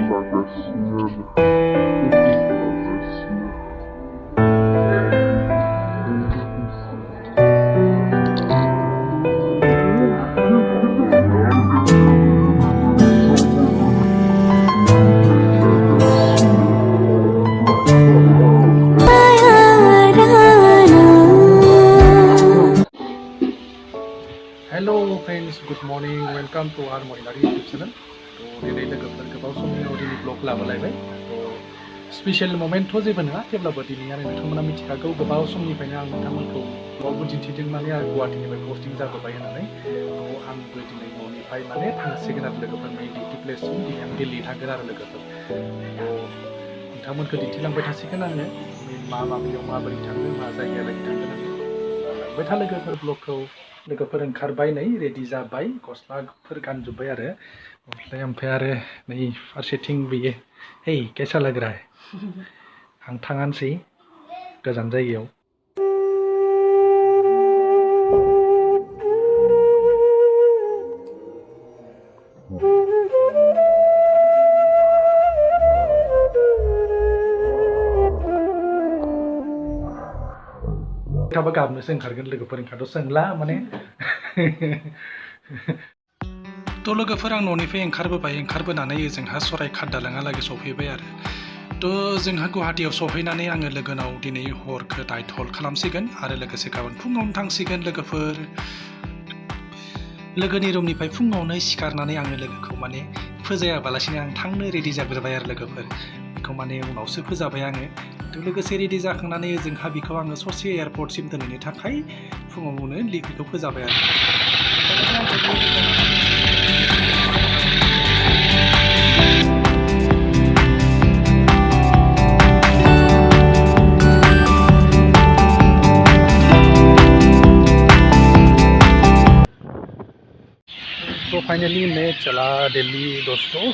Hello friends, good morning. Welcome to our Moinari YouTube channel. तो दिनै लोगोफोर गोबाव समनि उनाव दिनै ब्लग लाबोलायबाय। स्पेशल मोमेन्ट थ' जेबो नङा, थेवब्लाबो दिनै आरो नोंथांमोना मिथिखागौ गोबाव समनिफ्रायनो आं नोंथांमोनखौ ब्लगबो दिन्थिदों माने आं गुवाहाटीनिफ्राय पस्टिं जाबोबाय होननानै। आंबो दिनै न'निफ्राय माने थांसिगोन आरो लोगोफोर नै डिउटि प्लेससिम। दिनै आं दिल्ली थांगोन आरो लोगोफोर। नोंथांमोनखौ दिन्थिलांबाय थासिगोन आङो माबायाव माबोरै थांगोन, मा जायगायालागै थांगोन आङो। लांबाय था लोगोफोर ब्लगखौ। लोगोफोर ओंखारबाय नै रेडि जाबाय, गस्लाफोर गानजोब्बाय आरो ओमफ्राय आरो नै फारसेथिं बियो हे कैसा लग रहा है आं थाङानोसै गोजान जायगायाव। थाबा गाबनोसो ओंखारगोन लोगोफोर, ओंखारथ' सोंला माने थ' लोगोफोर आं न'निफ्राय ओंखारबोनानै ओजोंहा सराइघाट दालाङालागै सफैबाय आरो थ' जोंहा गुवाहाटीयाव सफैनानै आङो लोगोनाव दिनै हरखौ नाइट हल्ड खालामसिगोन आरो लोगोसे गाबोन फुङावनो थांसिगोन लोगोफोर। लोगोनि रुमनिफ्राय फुङावनो सिखारनानै आङो लोगोखौ माने फोजायाबालासिनो आं थांनो रेडि जाग्रोबाय आरो लोगोफोर। बेखौ माने उनावसो फोजाबाय आङो। थ' लोगोसे रेडि जाखांनानै जोंहा बिखौ आङो ससे एयारपर्टसिम दोनहैनो थाखाय फुङावनो बेखौ फोजाबाय आरो। तो फाइनली मैं चला दिल्ली दोस्तों,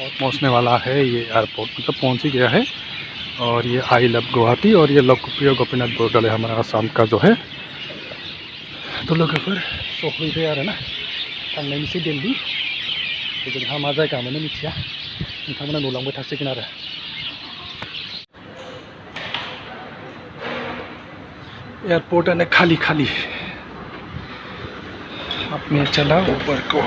और पहुंचने वाला है ये एयरपोर्ट, मतलब पहुंच ही गया है। और ये आई लव गुवाहाटी और ये लोकप्रिय गोपीनाथ बोर्डल है हमारा आसाम का जो है। तो लोगोफोर सफैबाय आरो ना, थांनायनिसै दिल्ली। जोंहा मा जायगा मोनो मिथिया, नोंथांमोना नुलांबाय थासिगोन आरो। एयरपोर्ट खाली खाली। अब मैं चला ऊपर को।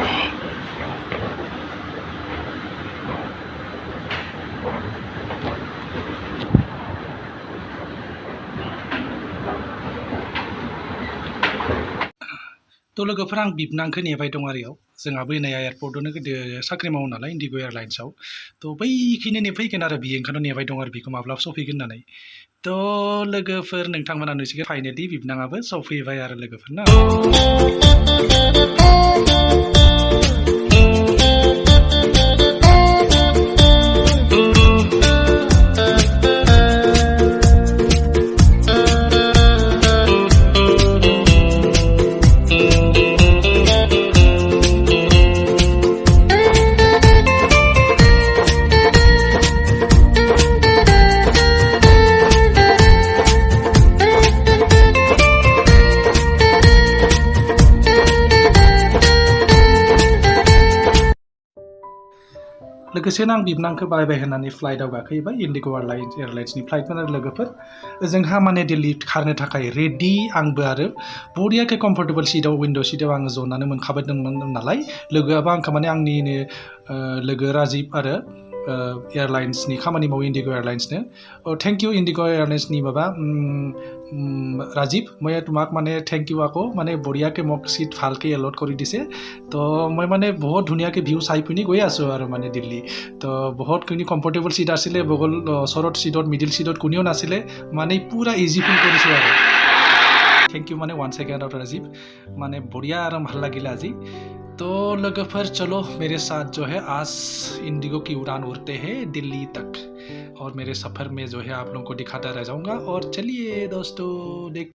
तो लोगोफोर आं बिबनांखौ नेबाय दं आरो इयाव। जोंहाबो नै एयारपर्टआवनो गोदो साख्रि मावो नालाय इन्डिग' एयारलाइन्सआव। थ' बैखिनो नेफैगोन आरो बियो, ओंखायनो नेबाय दं आरो बिखौ माब्ला सफैगोन होननानै। थ' लोगोफोर नोंथांमोना नुसिगोन फाइनेलि बिबनाङाबो सफैबाय आरो लोगोफोर ना। लोगोसेनो आं बिबनांखौ बाय बाय होननानै फ्लाइटआव गाखोबाय, इन्डिग' एयारलाइन्सनि फ्लाइटमोन आरो लोगोफोर। जोंहा माने दिल्ली खारनो थाखाय रेडि, आंबो आरो बरियाके कम्फर्टेबल सिटआव विन्ड' सिटआव आङो जनानै मोनखाबाय दंमोन नालाय। लोगोआबो आंखौ माने आंनिनो लोगो राजिब आरो एयारलाइन्सनि खामानि मावो इन्डिग' एयारलाइन्सनो। थेंक इउ इन्डिग' एयारलाइन्सनि माबा राजीव, मैं তোমাক মানে থেংক ইউ আকৌ, মানে বঢ়িয়াকৈ মোক চিট ভালকৈ এলট কৰি দিছে। তো মই মানে বহুত ধুনীয়াকৈ ভিউ চাই পিনি গৈ আছোঁ আৰু মানে দিল্লী। তো বহুতখিনি কমফৰ্টেবল চিট আছিলে, বগল ওচৰত চিটত মিডিল চিটত কোনেও নাছিলে, মানে পুৰা ইজি ফিল কৰিছোঁ আৰু। थैंक यू माने वन सेकेंड और राजीव, माने बढ़िया और ভাল লাগিলে আজি। तो लोगोफर चलो मेरे साथ जो है आज इंडिगो की उड़ान उड़ते हैं दिल्ली तक, और मेरे सफ़र में जो है आप लोगों को दिखाता रह जाऊंगा। और चलिए दोस्तों देख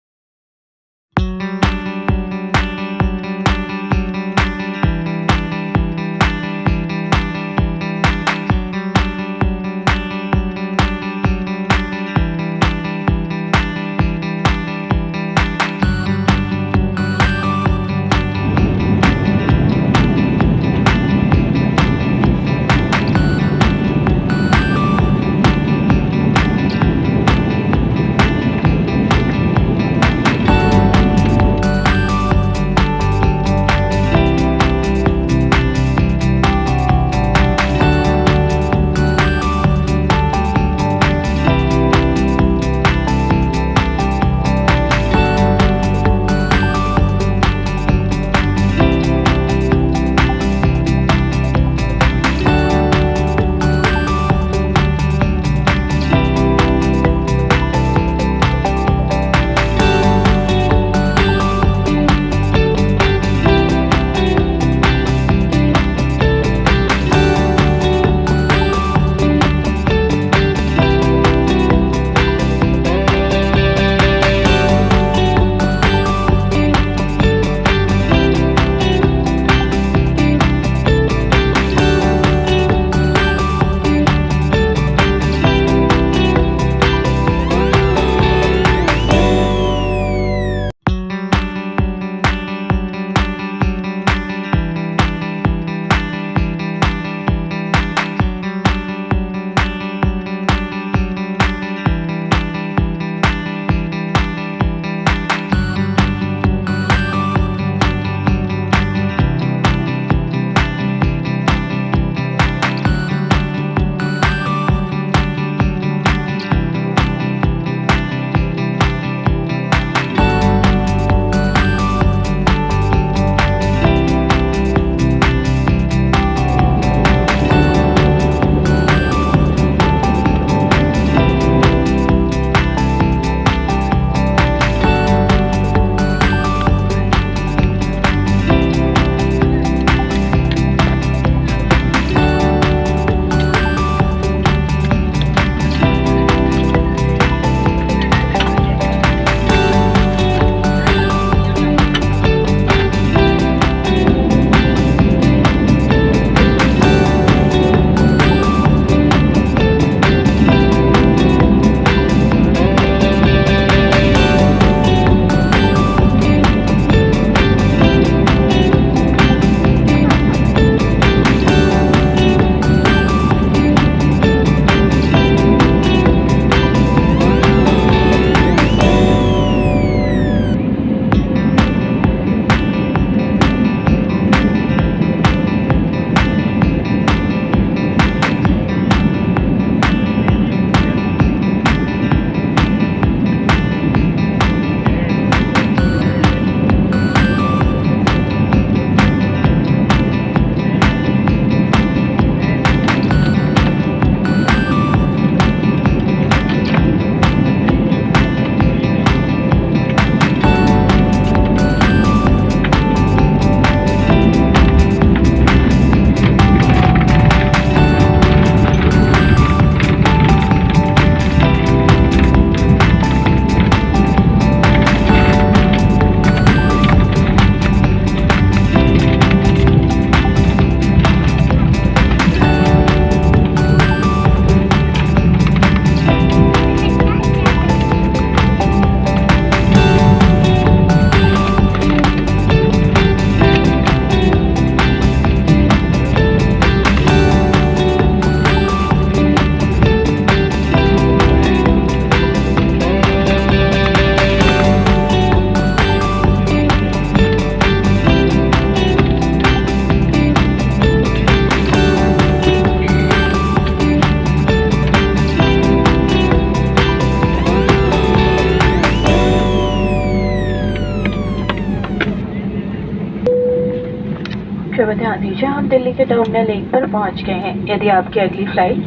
नतीजा हम दिल्ली के टर्मिनल 1 पर पहुंच गए हैं। यदि आपकी अगली फ्लाइट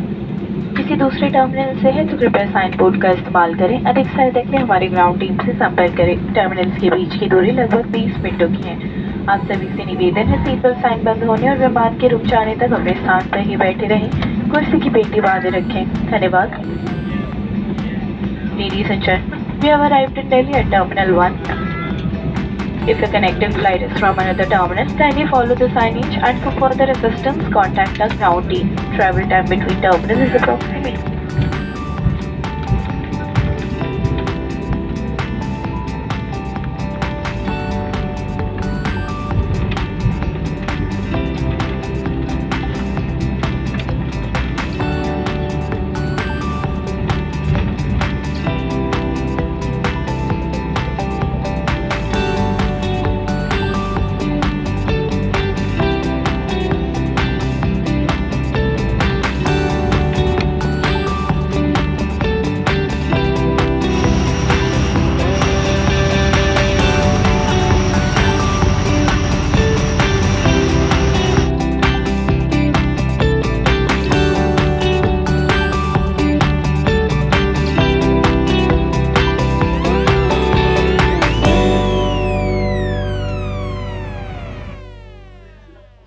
किसी दूसरे टर्मिनल से है तो कृपया साइन बोर्ड का इस्तेमाल करें। अधिक सहायता के लिए हमारी ग्राउंड टीम से संपर्क करें। टर्मिनल्स के बीच की दूरी लगभग 20 मिनटों की है। आप सभी से निवेदन है सीट बेल्ट साइन बंद होने और विमान के रुक जाने तक अपने स्थान पर ही बैठे रहें। कुर्सी की पेटी बांधे रखें। धन्यवाद। Ladies and gentlemen, we have arrived in Delhi at Terminal 1. If your connecting flight is from another terminal, kindly follow the signage and for further assistance, contact our ground team. Travel time between terminals is approximately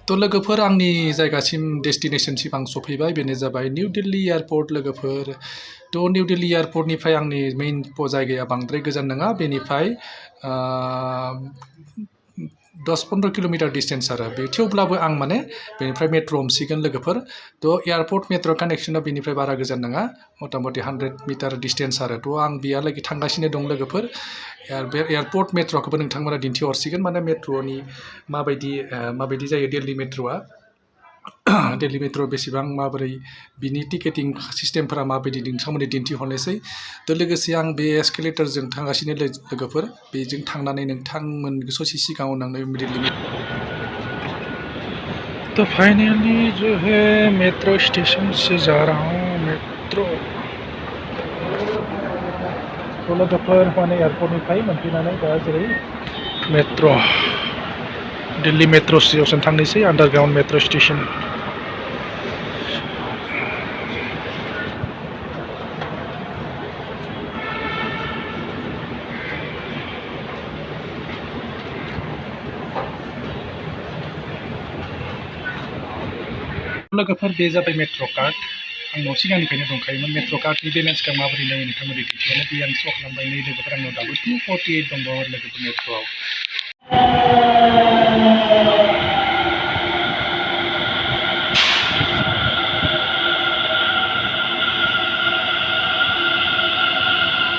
तो लोगोफोर आंनि जायगासिम डेस्टिनेशनसिम आं सफैबाय बेनो जाबाय new Delhi airport लोगोफोर तो निउ दिल्ली एयारपर्टनिफ्राय आंनि मेइन जायगाया बांद्राय गोजान नङा बेनिफ्राय 10-15 किलोमीटर डिस्टेन्स आरो बे थेवब्लाबो आं माने बेनिफ्राय मेट्र' हमसिगोन लोगोफोर तो एयारपर्ट मेट्र' कानेक्शना बेनिफ्राय बारा गोजान नङा मथा मथि 100 मिटार डिस्टेन्स आरो तो आं बेयालागै थांगासिनो दं लोगोफोर बे एयारपर्ट मेट्र'खौबो नोंथांमोना दिन्थिहरसिगोन माने मेट्र'नि माबायदि जायो दिल्ली मेट्र'आ दिल्ली मेट्र' बेसेबां माबोरै बिनि टिकेटिं सिस्टेमफोरा माबायदि नोंथांमोननो दिन्थिहरनोसै तो लोगोसे आं बे एस्केलेटरजों थांगासिनो लोगोफोर बेजों थांनानै नोंथांमोन ससे सिगाङाव नांनाय दिल्ली तो फाइनली जो है मेट्रो स्टेशन से जा रहा हूँ मेट्रो तो लोगोफोर माने एयारपर्टनिफ्राय मोनफैनानै दा जेरै मेट्र' दिल्ली मेट्र' स्टेशन थांनोसै आन्डारग्राउन्ड मेट्र' स्टेशन लोगोफोर बे जाबाय मेट्र' कार्ड आंनाव सिगांनिफ्रायनो दंखायोमोन मेट्र' कार्डनि बेलेन्सखौ माबोरै नायो नोंथांमोननि दिन्थिहरनो बे आं स' खालामबाय नै लोगोफोर आंनाव दाबो 248 दंबावो लोगोफोर मेट्र'आव